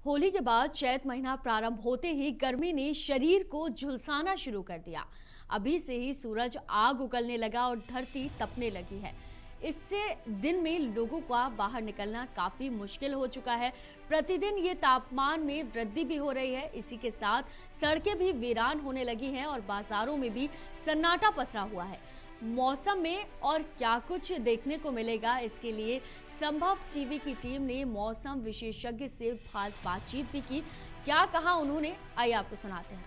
होली के बाद चैत महीना प्रारंभ होते ही गर्मी ने शरीर को झुलसाना शुरू कर दिया। अभी से ही सूरज आग उगलने लगा और धरती तपने लगी है। इससे दिन में लोगों का बाहर निकलना काफी मुश्किल हो चुका है। प्रतिदिन ये तापमान में वृद्धि भी हो रही है। इसी के साथ सड़कें भी वीरान होने लगी हैं और बाजारों में भी सन्नाटा पसरा हुआ है। मौसम में और क्या कुछ देखने को मिलेगा, इसके लिए संभव टीवी की टीम ने मौसम विशेषज्ञ से खास बातचीत भी की। क्या कहा उन्होंने, आइए आपको सुनाते हैं।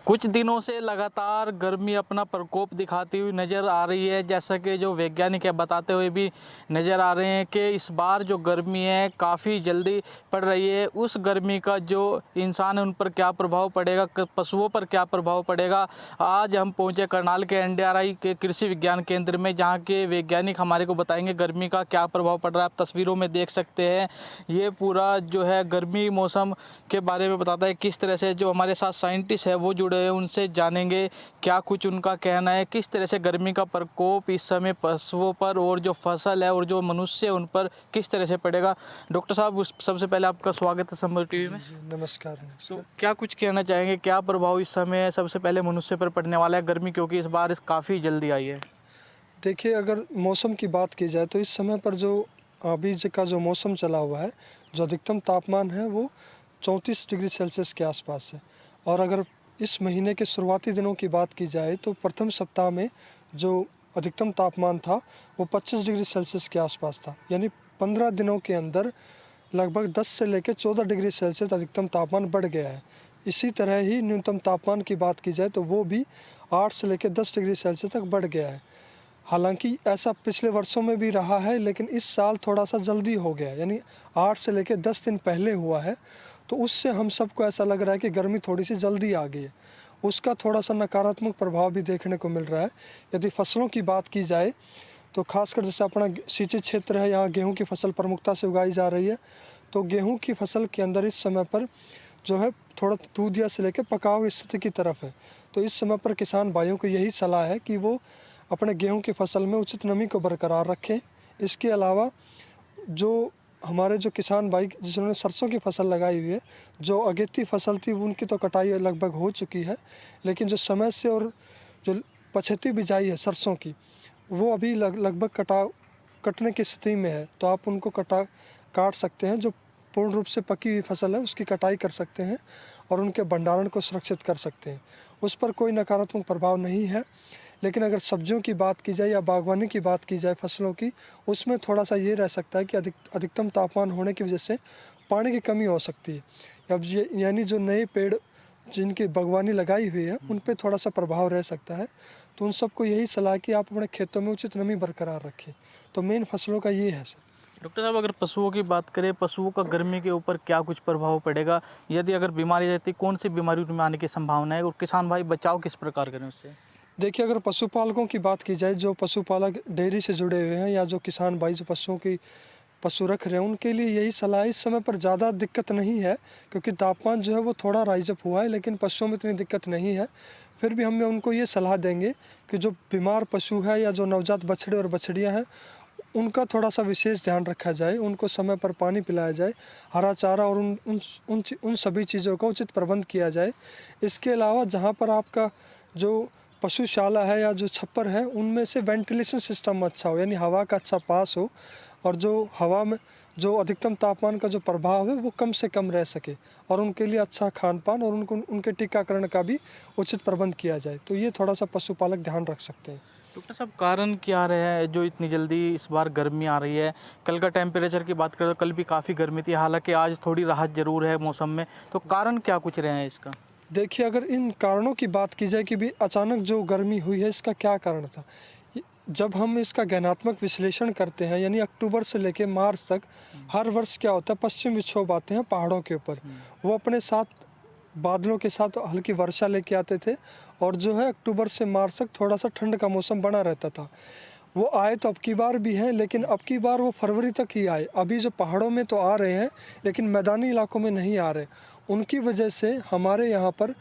कुछ दिनों से लगातार गर्मी अपना प्रकोप दिखाती हुई नज़र आ रही है। जैसा कि जो वैज्ञानिक है बताते हुए भी नज़र आ रहे हैं कि इस बार जो गर्मी है काफ़ी जल्दी पड़ रही है। उस गर्मी का जो इंसान है उन पर क्या प्रभाव पड़ेगा, पशुओं पर क्या प्रभाव पड़ेगा। आज हम पहुंचे करनाल के NDRI के कृषि विज्ञान केंद्र में, जहां के वैज्ञानिक हमारे को बताएंगे गर्मी का क्या प्रभाव पड़ रहा है। आप तस्वीरों में देख सकते हैं, ये पूरा जो है गर्मी मौसम के बारे में बताता है। किस तरह से जो हमारे साथ साइंटिस्ट है वो जुड़े हैं, उनसे जानेंगे क्या कुछ उनका कहना है, किस तरह से गर्मी का प्रकोप इस समय पशुओं पर और जो फसल है और जो मनुष्य है उन पर किस तरह से पड़ेगा। डॉक्टर साहब, सबसे पहले आपका स्वागत है संभव टीवी में। नमस्कार। तो क्या कुछ कहना चाहेंगे, क्या प्रभाव इस समय सबसे पहले मनुष्य पर पड़ने वाला है गर्मी, क्योंकि इस बार काफ़ी जल्दी आई है। देखिए, अगर मौसम की बात की जाए तो इस समय पर जो अभी का जो मौसम चला हुआ है, जो अधिकतम तापमान है वो 34 डिग्री सेल्सियस के आसपास है। और अगर इस महीने के शुरुआती दिनों की बात की जाए तो प्रथम सप्ताह में जो अधिकतम तापमान था वो 25 डिग्री सेल्सियस के आसपास था। यानी 15 दिनों के अंदर लगभग 10 से लेकर 14 डिग्री सेल्सियस अधिकतम तापमान बढ़ गया है। इसी तरह ही न्यूनतम तापमान की बात की जाए तो वो भी 8 से लेकर 10 डिग्री सेल्सियस तक बढ़ गया है। हालांकि ऐसा पिछले वर्षों में भी रहा है, लेकिन इस साल थोड़ा सा जल्दी हो गया, यानी 8 से लेकर 10 दिन पहले हुआ है। तो उससे हम सबको ऐसा लग रहा है कि गर्मी थोड़ी सी जल्दी आ गई है। उसका थोड़ा सा नकारात्मक प्रभाव भी देखने को मिल रहा है। यदि फसलों की बात की जाए तो खासकर जैसे अपना सिंचित क्षेत्र है, यहाँ गेहूँ की फसल प्रमुखता से उगाई जा रही है। तो गेहूँ की फसल के अंदर इस समय पर जो है थोड़ा दूधिया से लेकर पकाव स्थिति की तरफ है। तो इस समय पर किसान भाइयों को यही सलाह है कि वो अपने गेहूं की फसल में उचित नमी को बरकरार रखें। इसके अलावा जो हमारे जो किसान भाई जिन्होंने सरसों की फसल लगाई हुई है, जो अगेती फसल थी उनकी तो कटाई लगभग हो चुकी है, लेकिन जो समय से और जो पछेती बिजाई है सरसों की, वो अभी लगभग कटने की स्थिति में है। तो आप उनको काट सकते हैं। जो पूर्ण रूप से पकी हुई फसल है उसकी कटाई कर सकते हैं और उनके भंडारण को सुरक्षित कर सकते हैं। उस पर कोई नकारात्मक प्रभाव नहीं है। लेकिन अगर सब्जियों की बात की जाए या बागवानी की बात की जाए फसलों की, उसमें थोड़ा सा ये रह सकता है कि अधिकतम तापमान होने की वजह से पानी की कमी हो सकती है। अब यानी जो नए पेड़ जिनकी बागवानी लगाई हुई है उन पे थोड़ा सा प्रभाव रह सकता है। तो उन सबको यही सलाह है कि आप अपने खेतों में उचित नमी बरकरार रखें। तो मेन फसलों का ये है सर। डॉक्टर साहब, अगर पशुओं की बात करें, पशुओं का गर्मी के ऊपर क्या कुछ प्रभाव पड़ेगा, यदि अगर बीमारी रहती कौन सी बीमारी उनमें आने की संभावना है और किसान भाई बचाव किस प्रकार करें उससे। देखिए, अगर पशुपालकों की बात की जाए, जो पशुपालक डेयरी से जुड़े हुए हैं या जो किसान भाई जो पशु रख रहे हैं, उनके लिए यही सलाह है। इस समय पर ज़्यादा दिक्कत नहीं है क्योंकि तापमान जो है वो थोड़ा राइज अप हुआ है, लेकिन पशुओं में इतनी दिक्कत नहीं है। फिर भी हम उनको ये सलाह देंगे कि जो बीमार पशु है या जो नवजात बछड़े और बछड़ियाँ हैं, उनका थोड़ा सा विशेष ध्यान रखा जाए। उनको समय पर पानी पिलाया जाए, हरा चारा और उन सभी चीज़ों का उचित प्रबंध किया जाए। इसके अलावा जहाँ पर आपका जो पशुशाला है या जो छप्पर है, उनमें से वेंटिलेशन सिस्टम अच्छा हो, यानी हवा का अच्छा पास हो और जो हवा में जो अधिकतम तापमान का जो प्रभाव है वो कम से कम रह सके, और उनके लिए अच्छा खान पान और उनके टीकाकरण का भी उचित प्रबंध किया जाए। तो ये थोड़ा सा पशुपालक ध्यान रख सकते हैं। डॉक्टर साहब, कारण क्या रहा है जो इतनी जल्दी इस बार गर्मी आ रही है। कल का टेम्परेचर की बात करें तो कल भी काफ़ी गर्मी थी, हालांकि आज थोड़ी राहत जरूर है मौसम में। तो कारण क्या कुछ रहे हैं इसका। देखिए, अगर इन कारणों की बात की जाए कि भी अचानक जो गर्मी हुई है इसका क्या कारण था, जब हम इसका ज्ञानात्मक विश्लेषण करते हैं, यानी अक्टूबर से लेकर मार्च तक हर वर्ष क्या होता है, पश्चिम विक्षोभ आते हैं पहाड़ों के ऊपर। वो अपने साथ बादलों के साथ हल्की वर्षा लेके आते थे और जो है अक्टूबर से मार्च तक थोड़ा सा ठंड का मौसम बना रहता था। वो आए तो अब की बार भी हैं, लेकिन अब की बार वो फरवरी तक ही आए। अभी जो पहाड़ों में तो आ रहे हैं लेकिन मैदानी इलाकों में नहीं आ रहे। उनकी वजह से हमारे यहाँ पर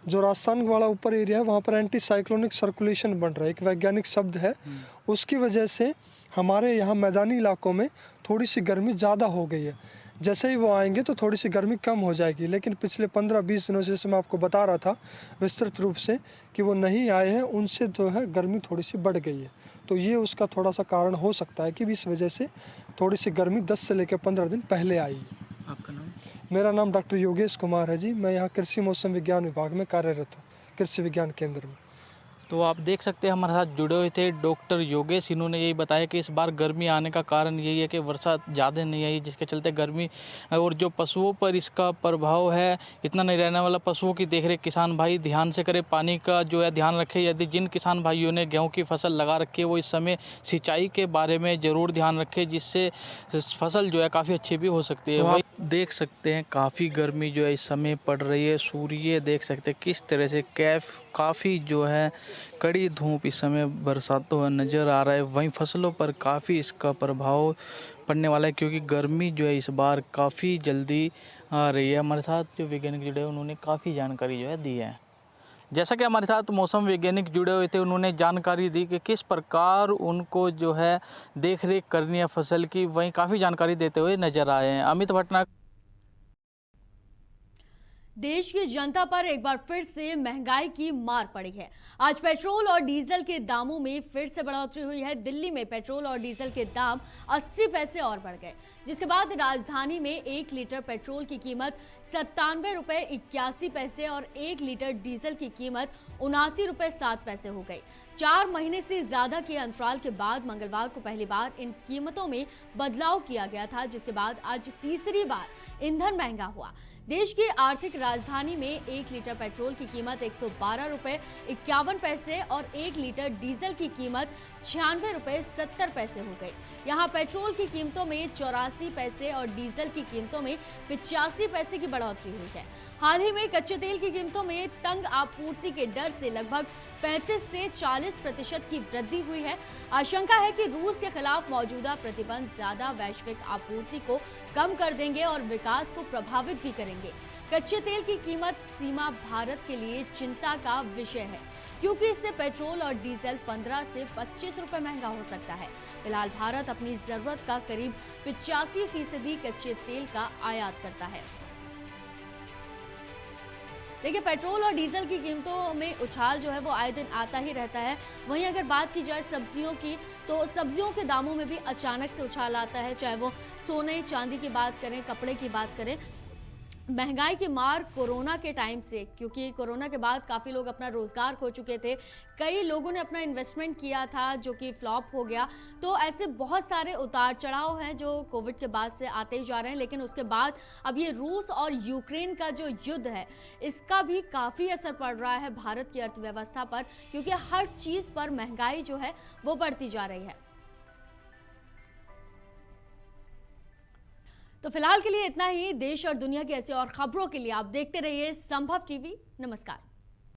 जो राजस्थान वाला ऊपर एरिया है वहाँ पर एंटी साइक्लोनिक सर्कुलेशन बन रहा है, एक वैज्ञानिक शब्द है। उसकी वजह से हमारे यहाँ मैदानी इलाकों में थोड़ी सी गर्मी ज़्यादा हो गई है। जैसे ही वो आएंगे तो थोड़ी सी गर्मी कम हो जाएगी, लेकिन पिछले 15-20 दिनों से जैसे मैं आपको बता रहा था विस्तृत रूप से कि वो नहीं आए हैं, उनसे जो है गर्मी थोड़ी सी बढ़ गई है। तो ये उसका थोड़ा सा कारण हो सकता है कि इस वजह से थोड़ी सी गर्मी 10 से लेकर 15 दिन पहले आई है। आपका नाम? मेरा नाम डॉक्टर योगेश कुमार है जी। मैं यहाँ कृषि मौसम विज्ञान विभाग में कार्यरत हूँ, कृषि विज्ञान केंद्र में। तो आप देख सकते हैं हमारे साथ जुड़े हुए थे डॉक्टर योगेश। इन्होंने यही बताया कि इस बार गर्मी आने का कारण यही है कि वर्षा ज़्यादा नहीं आई, जिसके चलते गर्मी और जो पशुओं पर इसका प्रभाव है इतना नहीं रहने वाला। पशुओं की देखरेख किसान भाई ध्यान से करें, पानी का जो है ध्यान रखें। यदि जिन किसान भाइयों ने गेहूं की फसल लगा रखी है वो इस समय सिंचाई के बारे में ज़रूर ध्यान रखें, जिससे फसल जो है काफ़ी अच्छी भी हो सकती है। वही देख सकते हैं काफ़ी गर्मी जो है इस समय पड़ रही है। सूर्य देख सकते हैं किस तरह से काफ़ी जो है कड़ी धूप इस समय बरसाता हुआ नज़र आ रहा है। वहीं फसलों पर काफ़ी इसका प्रभाव पड़ने वाला है, क्योंकि गर्मी जो है इस बार काफ़ी जल्दी आ रही है। हमारे साथ जो वैज्ञानिक जुड़े हैं उन्होंने काफ़ी जानकारी जो है दी है। जैसा कि हमारे साथ मौसम वैज्ञानिक जुड़े हुए थे, उन्होंने जानकारी दी कि किस प्रकार उनको जो है देख रेख करनी है फसल की, वहीं काफ़ी जानकारी देते हुए नजर आए हैं। अमित भटनागर। देश की जनता पर एक बार फिर से महंगाई की मार पड़ी है। आज पेट्रोल और डीजल के दामों में फिर से बढ़ोतरी हुई है। दिल्ली में पेट्रोल और डीजल के दाम 80 पैसे और बढ़ गए, जिसके बाद राजधानी में 1 लीटर पेट्रोल की कीमत 97 रुपए 81 पैसे और 1 लीटर डीजल की कीमत 79 रुपए 7 पैसे हो गई। 4 महीने से ज्यादा के अंतराल के बाद मंगलवार को पहली बार इन कीमतों में बदलाव किया गया था, जिसके बाद आज तीसरी बार ईंधन महंगा हुआ। देश की आर्थिक राजधानी में 1 लीटर पेट्रोल की कीमत 112 रुपए 51 पैसे और 1 लीटर डीजल की कीमत 96 रुपए 70 पैसे हो गई। यहाँ पेट्रोल की कीमतों में 84 पैसे और डीजल की कीमतों में 85 पैसे की बढ़ोतरी हुई है। हाल ही में कच्चे तेल की कीमतों में तंग आपूर्ति के डर से लगभग 35 से 40% की वृद्धि हुई है। आशंका है कि रूस के खिलाफ मौजूदा प्रतिबंध ज्यादा वैश्विक आपूर्ति को कम कर देंगे और विकास को प्रभावित भी करेंगे। कच्चे तेल की कीमत सीमा भारत के लिए चिंता का विषय है, क्योंकि इससे पेट्रोल और डीजल 15 से 25 रुपए महंगा हो सकता है। फिलहाल भारत अपनी जरूरत का करीब 85% कच्चे तेल का आयात करता है। देखिए, पेट्रोल और डीजल की कीमतों में उछाल जो है वो आए दिन आता ही रहता है। वहीं अगर बात की जाए सब्जियों की, तो सब्जियों के दामों में भी अचानक से उछाल आता है, चाहे वो सोने चांदी की बात करें, कपड़े की बात करें। महंगाई की मार कोरोना के टाइम से, क्योंकि कोरोना के बाद काफ़ी लोग अपना रोज़गार खो चुके थे, कई लोगों ने अपना इन्वेस्टमेंट किया था जो कि फ्लॉप हो गया। तो ऐसे बहुत सारे उतार चढ़ाव हैं जो कोविड के बाद से आते ही जा रहे हैं। लेकिन उसके बाद अब ये रूस और यूक्रेन का जो युद्ध है, इसका भी काफ़ी असर पड़ रहा है भारत की अर्थव्यवस्था पर, क्योंकि हर चीज़ पर महंगाई जो है वो बढ़ती जा रही है। तो फिलहाल के लिए इतना ही। देश और दुनिया की ऐसी और खबरों के लिए आप देखते रहिए संभव टीवी। नमस्कार।